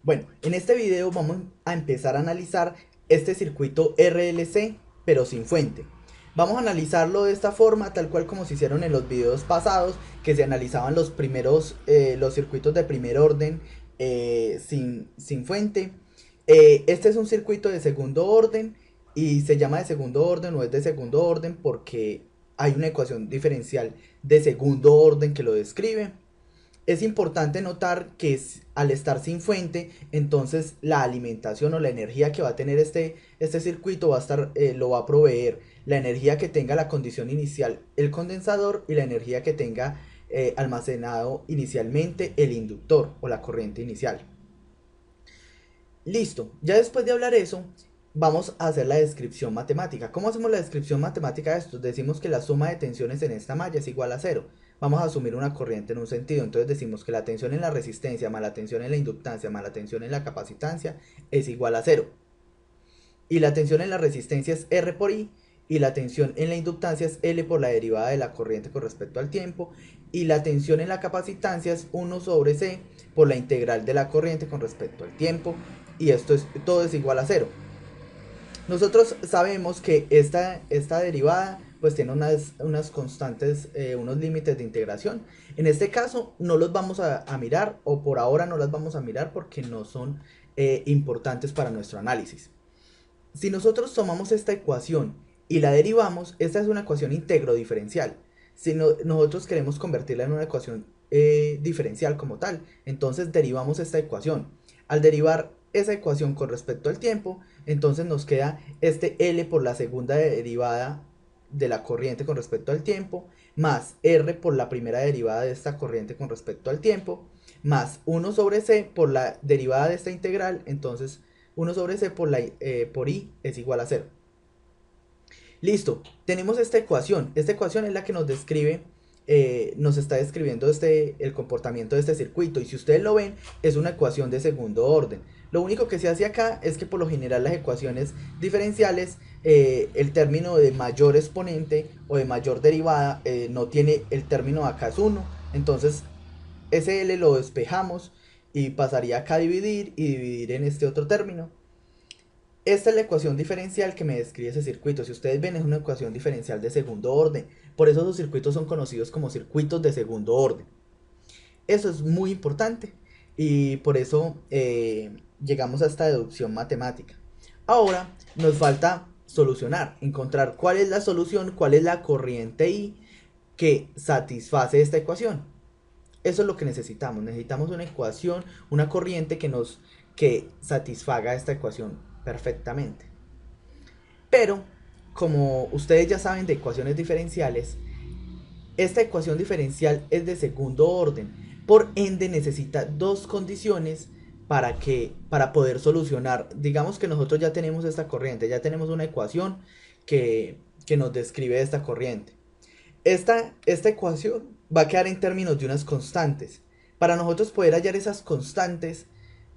Bueno, en este video vamos a empezar a analizar este circuito RLC, pero sin fuente. Vamos a analizarlo de esta forma, tal cual como se hicieron en los videos pasados, que se analizaban los primeros, los circuitos de primer orden sin fuente. Este es un circuito de segundo orden y se llama de segundo orden o es de segundo orden porque hay una ecuación diferencial de segundo orden que lo describe. Es importante notar que al estar sin fuente, entonces la alimentación o la energía que va a tener este circuito va a estar, lo va a proveer la energía que tenga la condición inicial el condensador y la energía que tenga almacenado inicialmente el inductor o la corriente inicial. Listo, ya después de hablar eso, vamos a hacer la descripción matemática. ¿Cómo hacemos la descripción matemática de esto? Decimos que la suma de tensiones en esta malla es igual a cero. Vamos a asumir una corriente en un sentido, entonces decimos que la tensión en la resistencia más la tensión en la inductancia más la tensión en la capacitancia es igual a cero. Y la tensión en la resistencia es R por I y la tensión en la inductancia es L por la derivada de la corriente con respecto al tiempo y la tensión en la capacitancia es 1 sobre C por la integral de la corriente con respecto al tiempo y todo es igual a cero. Nosotros sabemos que esta derivada pues tiene unas constantes, unos límites de integración. En este caso no los vamos a mirar o por ahora no las vamos a mirar porque no son importantes para nuestro análisis. Si nosotros tomamos esta ecuación y la derivamos, esta es una ecuación íntegro diferencial. Si nosotros queremos convertirla en una ecuación diferencial como tal, entonces derivamos esta ecuación. Al derivar esa ecuación con respecto al tiempo, entonces nos queda este L por la segunda derivada de la corriente con respecto al tiempo, más R por la primera derivada de esta corriente con respecto al tiempo, más 1 sobre C por la derivada de esta integral, entonces 1 sobre C por I es igual a 0. Listo, tenemos esta ecuación. Esta ecuación es la que nos describe, nos está describiendo el comportamiento de este circuito. Y si ustedes lo ven, es una ecuación de segundo orden. Lo único que se hace acá es que por lo general las ecuaciones diferenciales, el término de mayor exponente o de mayor derivada no tiene el término acá es 1. Entonces ese L lo despejamos y pasaría acá a dividir y dividir en este otro término. Esta es la ecuación diferencial que me describe ese circuito. Si ustedes ven, es una ecuación diferencial de segundo orden. Por eso esos circuitos son conocidos como circuitos de segundo orden. Eso es muy importante y por eso llegamos a esta deducción matemática. Ahora nos falta solucionar, encontrar cuál es la solución, cuál es la corriente I que satisface esta ecuación. Eso es lo que necesitamos. Necesitamos una ecuación, una corriente que satisfaga esta ecuación perfectamente. Pero, como ustedes ya saben de ecuaciones diferenciales, esta ecuación diferencial es de segundo orden. Por ende, necesita dos condiciones para poder solucionar. Digamos que nosotros ya tenemos esta corriente, ya tenemos una ecuación que nos describe esta corriente. Esta ecuación va a quedar en términos de unas constantes. Para nosotros poder hallar esas constantes,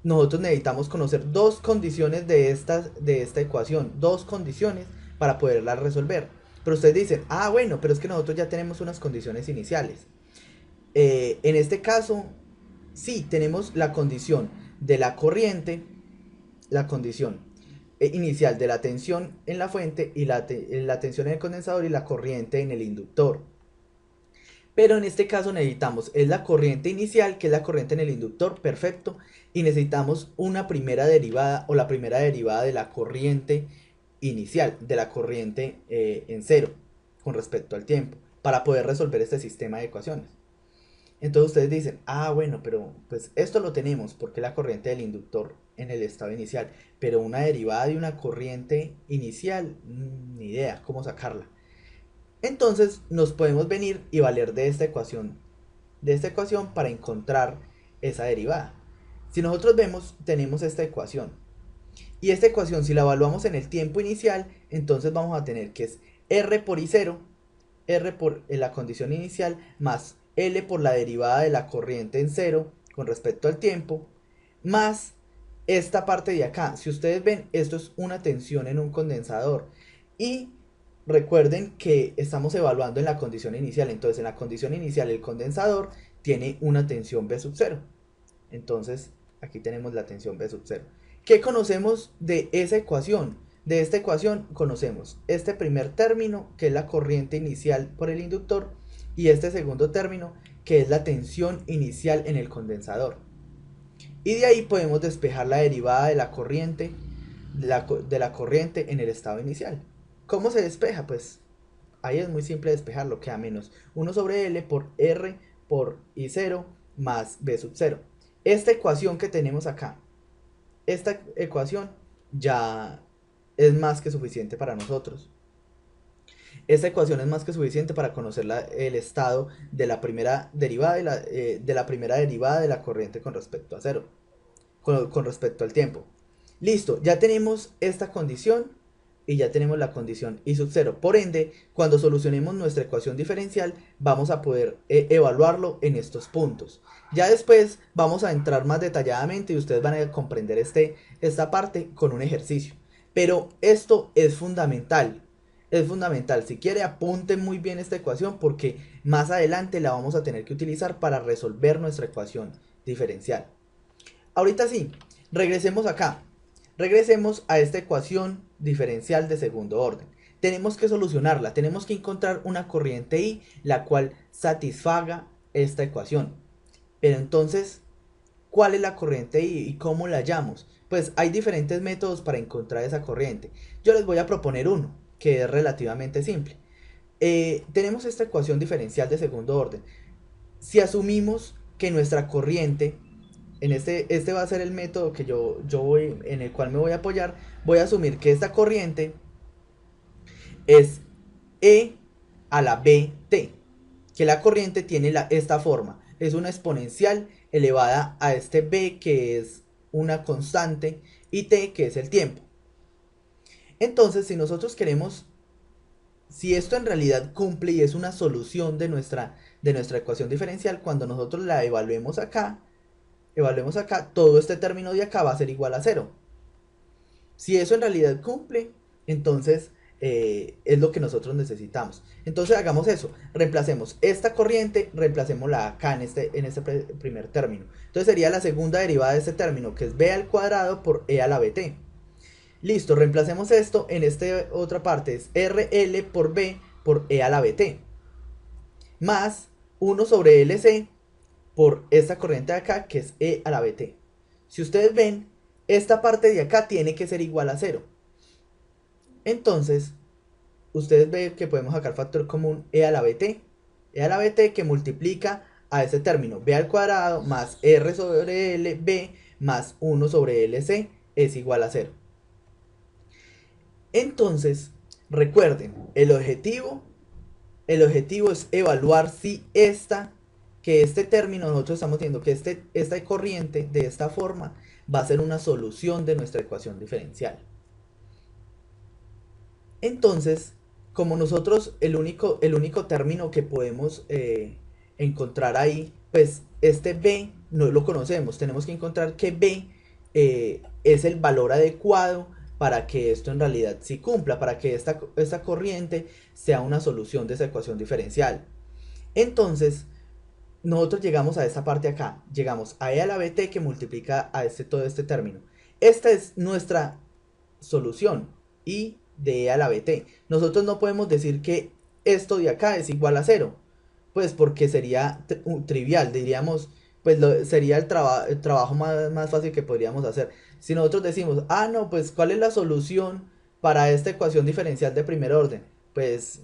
nosotros necesitamos conocer dos condiciones de esta ecuación, dos condiciones para poderla resolver. Pero ustedes dicen, ah, bueno, pero es que nosotros ya tenemos unas condiciones iniciales. En este caso, sí, tenemos la condición de la corriente, la condición inicial de la tensión en la fuente y la tensión en el condensador y la corriente en el inductor. Pero en este caso necesitamos, es la corriente inicial, que es la corriente en el inductor, perfecto. Y necesitamos una primera derivada o la primera derivada de la corriente inicial, de la corriente en cero, con respecto al tiempo, para poder resolver este sistema de ecuaciones. Entonces ustedes dicen, ah, bueno, pero pues esto lo tenemos porque la corriente del inductor en el estado inicial, pero una derivada de una corriente inicial, ni idea, ¿cómo sacarla? Entonces nos podemos venir y valer de esta ecuación para encontrar esa derivada. Si nosotros vemos, tenemos esta ecuación. Y esta ecuación, si la evaluamos en el tiempo inicial, entonces vamos a tener que es R por I0, R por la condición inicial, más L por la derivada de la corriente en cero con respecto al tiempo, más esta parte de acá. Si ustedes ven, esto es una tensión en un condensador. Y recuerden que estamos evaluando en la condición inicial. Entonces, en la condición inicial, el condensador tiene una tensión V sub 0. Entonces, Aquí tenemos la tensión B sub 0. ¿Qué conocemos de esa ecuación? De esta ecuación conocemos este primer término, que es la corriente inicial por el inductor, y este segundo término, que es la tensión inicial en el condensador. Y de ahí podemos despejar la derivada de la corriente, de la corriente en el estado inicial. ¿Cómo se despeja? Pues ahí es muy simple despejarlo, queda menos 1 sobre L por R por I0 más B sub 0. Esta ecuación que tenemos acá, esta ecuación ya es más que suficiente para nosotros. Esta ecuación es más que suficiente para conocer el estado de la primera derivada de la corriente con respecto a cero, con respecto al tiempo. Listo, ya tenemos esta condición y ya tenemos la condición I sub 0. Por ende, cuando solucionemos nuestra ecuación diferencial, vamos a poder evaluarlo en estos puntos. Ya después vamos a entrar más detalladamente y ustedes van a comprender esta parte con un ejercicio. Pero esto es fundamental. Es fundamental. Si quiere, apunten muy bien esta ecuación porque más adelante la vamos a tener que utilizar para resolver nuestra ecuación diferencial. Ahorita sí, regresemos acá. Regresemos a esta ecuación diferencial de segundo orden. Tenemos que solucionarla, tenemos que encontrar una corriente I la cual satisfaga esta ecuación. Pero entonces, ¿cuál es la corriente I y cómo la hallamos? Pues hay diferentes métodos para encontrar esa corriente. Yo les voy a proponer uno, que es relativamente simple. Tenemos esta ecuación diferencial de segundo orden. Si asumimos que nuestra corriente, este va a ser el método que en el cual me voy a apoyar, voy a asumir que esta corriente es E a la BT, que la corriente tiene esta forma, es una exponencial elevada a este B que es una constante y T que es el tiempo. Entonces, si nosotros queremos, si esto en realidad cumple y es una solución de nuestra ecuación diferencial, cuando nosotros la evaluemos acá, todo este término de acá va a ser igual a 0. Si eso en realidad cumple, entonces es lo que nosotros necesitamos. Entonces hagamos eso, reemplacemos esta corriente, reemplacémosla acá en este primer término. Entonces sería la segunda derivada de este término, que es b al cuadrado por e a la bt. Listo, reemplacemos esto en esta otra parte, es rl por b por e a la bt, más 1 sobre lc por esta corriente de acá, que es e a la bt. Si ustedes ven, esta parte de acá tiene que ser igual a 0. Entonces, ustedes ven que podemos sacar factor común e a la bt. E a la bt que multiplica a este término, b al cuadrado más r sobre l b más 1 sobre lc es igual a 0. Entonces, recuerden, el objetivo es evaluar si este término, nosotros estamos viendo que esta corriente de esta forma va a ser una solución de nuestra ecuación diferencial. Entonces, como nosotros el único término que podemos encontrar ahí, pues este b no lo conocemos, tenemos que encontrar que b es el valor adecuado para que esto en realidad sí cumpla, para que esta corriente sea una solución de esa ecuación diferencial. Entonces, nosotros llegamos a esta parte acá, llegamos a e a la bt que multiplica a todo este término. Esta es nuestra solución, y de e a la bt. Nosotros no podemos decir que esto de acá es igual a 0, pues porque sería trivial, diríamos, pues sería el trabajo más fácil que podríamos hacer. Si nosotros decimos, no, pues ¿cuál es la solución para esta ecuación diferencial de primer orden? Pues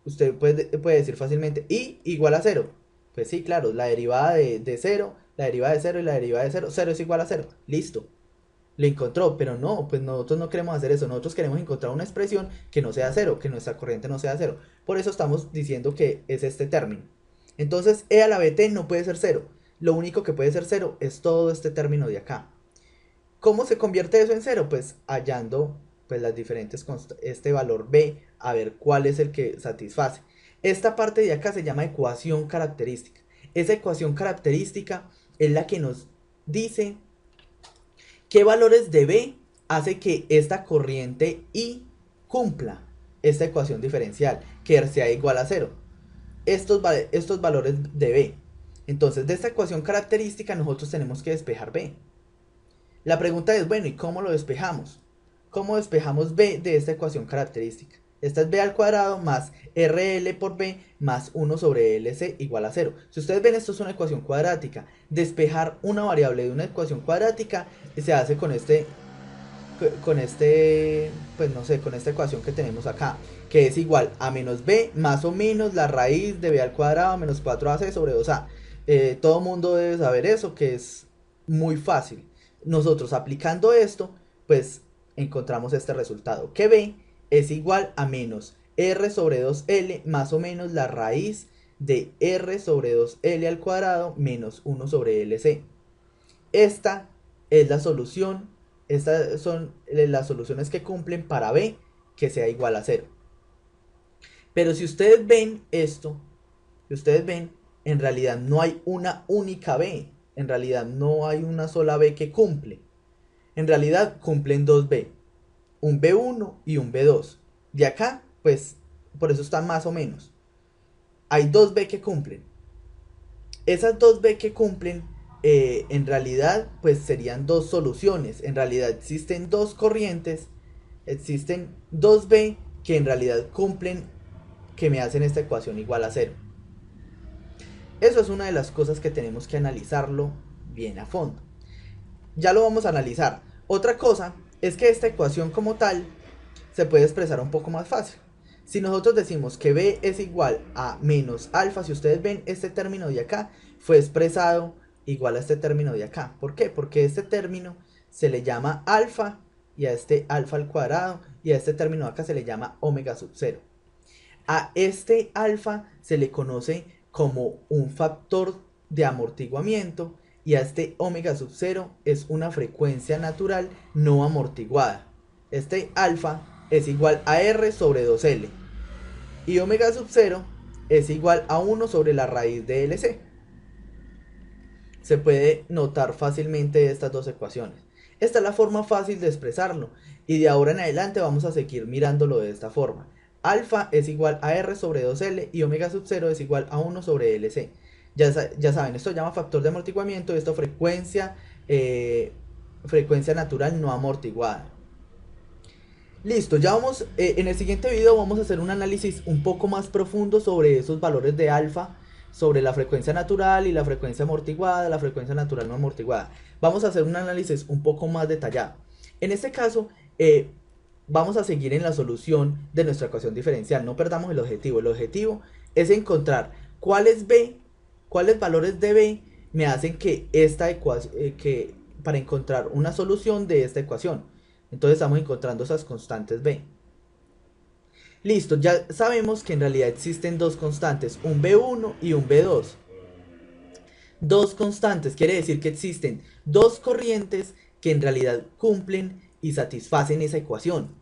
usted puede decir fácilmente y igual a 0. Pues sí, claro, la derivada de 0, la derivada de 0 y la derivada de 0, 0 es igual a 0. Listo. Lo encontró, pero no, pues nosotros no queremos hacer eso. Nosotros queremos encontrar una expresión que no sea 0, que nuestra corriente no sea 0. Por eso estamos diciendo que es este término. Entonces, e a la bt no puede ser 0. Lo único que puede ser 0 es todo este término de acá. ¿Cómo se convierte eso en 0? Pues hallando pues las diferentes este valor b, a ver cuál es el que satisface. Esta parte de acá se llama ecuación característica. Esa ecuación característica es la que nos dice qué valores de b hace que esta corriente I cumpla esta ecuación diferencial, que sea igual a 0. Estos valores de b. Entonces, de esta ecuación característica nosotros tenemos que despejar b. La pregunta es, bueno, ¿y cómo lo despejamos? ¿Cómo despejamos b de esta ecuación característica? Esta es b al cuadrado más rl por b más 1 sobre lc igual a 0. Si ustedes ven, esto es una ecuación cuadrática. Despejar una variable de una ecuación cuadrática se hace pues no sé, con esta ecuación que tenemos acá, que es igual a menos b más o menos la raíz de b al cuadrado menos 4ac sobre 2a. Todo mundo debe saber eso, que es muy fácil. Nosotros aplicando esto, pues encontramos este resultado, que b es igual a menos r sobre 2l más o menos la raíz de r sobre 2l al cuadrado menos 1 sobre lc. Esta es la solución, estas son las soluciones que cumplen para b que sea igual a 0. Pero si ustedes ven esto, si ustedes ven, en realidad no hay una única b, en realidad no hay una sola b que cumple. En realidad cumplen dos b, un b1 y un b2. De acá, pues, por eso están más o menos. Hay dos b que cumplen. Esas dos b que cumplen, en realidad, pues serían dos soluciones. En realidad existen dos corrientes, existen dos b que en realidad cumplen, que me hacen esta ecuación igual a 0. Eso es una de las cosas que tenemos que analizarlo bien a fondo. Ya lo vamos a analizar. Otra cosa es que esta ecuación como tal se puede expresar un poco más fácil. Si nosotros decimos que b es igual a menos alfa, si ustedes ven, este término de acá fue expresado igual a este término de acá. ¿Por qué? Porque este término se le llama alfa, y a este alfa al cuadrado, y a este término de acá se le llama omega sub 0. A este alfa se le conoce como un factor de amortiguamiento, y a este omega sub 0 es una frecuencia natural no amortiguada. Este alfa es igual a r sobre 2l y omega sub 0 es igual a 1 sobre la raíz de lc. Se puede notar fácilmente estas dos ecuaciones. Esta es la forma fácil de expresarlo, y de ahora en adelante vamos a seguir mirándolo de esta forma. Alfa es igual a r sobre 2l y omega sub 0 es igual a 1 sobre lc. Ya saben, esto se llama factor de amortiguamiento, esto frecuencia natural no amortiguada. Listo, ya vamos, en el siguiente video vamos a hacer un análisis un poco más profundo sobre esos valores de alfa, sobre la frecuencia natural y la frecuencia amortiguada, la frecuencia natural no amortiguada. Vamos a hacer un análisis un poco más detallado. En este caso, vamos a seguir en la solución de nuestra ecuación diferencial. No perdamos el objetivo. El objetivo es encontrar cuáles valores de b me hacen que esta ecuación, para encontrar una solución de esta ecuación. Entonces estamos encontrando esas constantes b. Listo, ya sabemos que en realidad existen dos constantes, un b1 y un b2. Dos constantes quiere decir que existen dos corrientes que en realidad cumplen y satisfacen esa ecuación.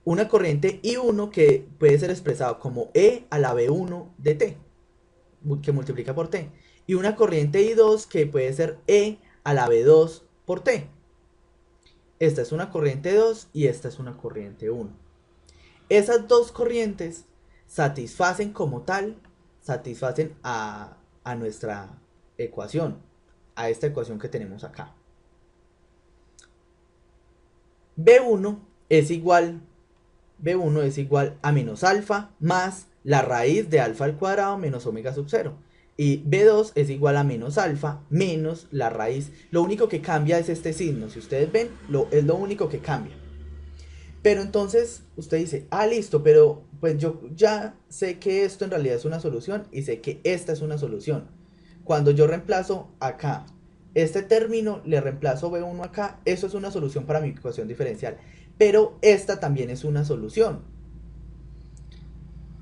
Una corriente I1 que puede ser expresado como E a la B1 de T, que multiplica por T. Y una corriente I2 que puede ser E a la B2 por T. Esta es una corriente 2 y esta es una corriente 1. Esas dos corrientes satisfacen como tal, satisfacen a nuestra ecuación, a esta ecuación que tenemos acá. B1 es igual a menos alfa más la raíz de alfa al cuadrado menos omega sub 0. Y B2 es igual a menos alfa menos la raíz. Lo único que cambia es este signo. Si ustedes ven, es lo único que cambia. Pero entonces usted dice, listo, pero pues yo ya sé que esto en realidad es una solución y sé que esta es una solución. Cuando yo reemplazo acá este término, le reemplazo B1 acá, eso es una solución para mi ecuación diferencial. Pero esta también es una solución.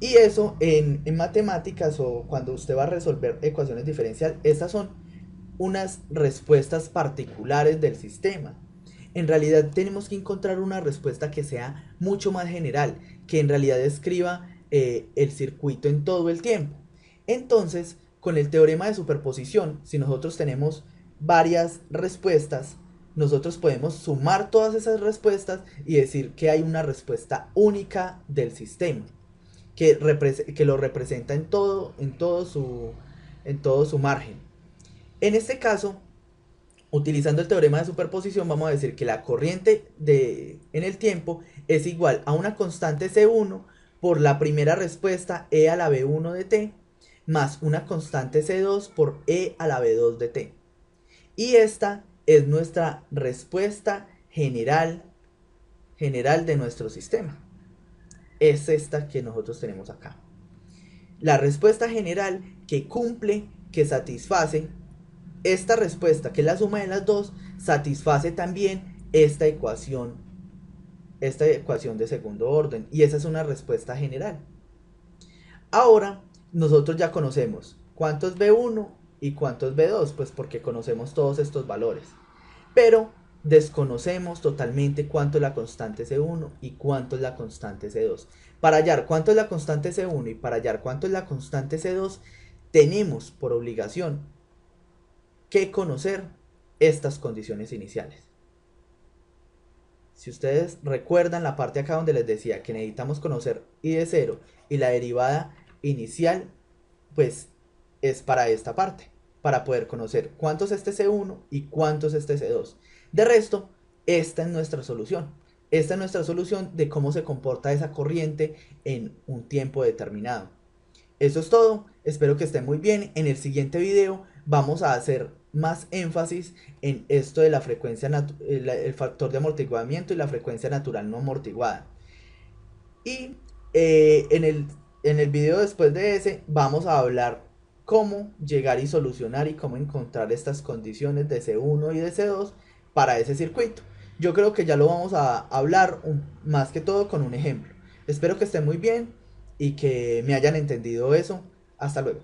Y eso en matemáticas, o cuando usted va a resolver ecuaciones diferenciales, estas son unas respuestas particulares del sistema. En realidad tenemos que encontrar una respuesta que sea mucho más general, que en realidad describa el circuito en todo el tiempo. Entonces, con el teorema de superposición, si nosotros tenemos varias respuestas, nosotros podemos sumar todas esas respuestas y decir que hay una respuesta única del sistema, que lo representa en todo su margen. En este caso, Utilizando el teorema de superposición vamos a decir que la corriente en el tiempo es igual a una constante C1 por la primera respuesta E a la B1 de t más una constante C2 por E a la B2 de t. Y esta es nuestra respuesta general de nuestro sistema. Es esta que nosotros tenemos acá. La respuesta general que cumple, que satisface esta respuesta, que es la suma de las dos, satisface también esta ecuación de segundo orden. Y esa es una respuesta general. Ahora, nosotros ya conocemos cuánto es B1 y cuánto es B2, pues porque conocemos todos estos valores. Pero desconocemos totalmente cuánto es la constante C1 y cuánto es la constante C2. Para hallar cuánto es la constante C1 y para hallar cuánto es la constante C2, tenemos por obligación que conocer estas condiciones iniciales. Si ustedes recuerdan la parte acá donde les decía que necesitamos conocer I de 0 y la derivada inicial, pues es para esta parte, para poder conocer cuánto es este C1 y cuánto es este C2. De resto, esta es nuestra solución. Esta es nuestra solución de cómo se comporta esa corriente en un tiempo determinado. Eso es todo, espero que estén muy bien. En el siguiente video vamos a hacer más énfasis en esto de la frecuencia, el factor de amortiguamiento y la frecuencia natural no amortiguada. Y en el video después de ese vamos a hablar cómo llegar y solucionar y cómo encontrar estas condiciones de C1 y de C2 para ese circuito. Yo creo que ya lo vamos a hablar más que todo con un ejemplo. Espero que estén muy bien y que me hayan entendido eso. Hasta luego.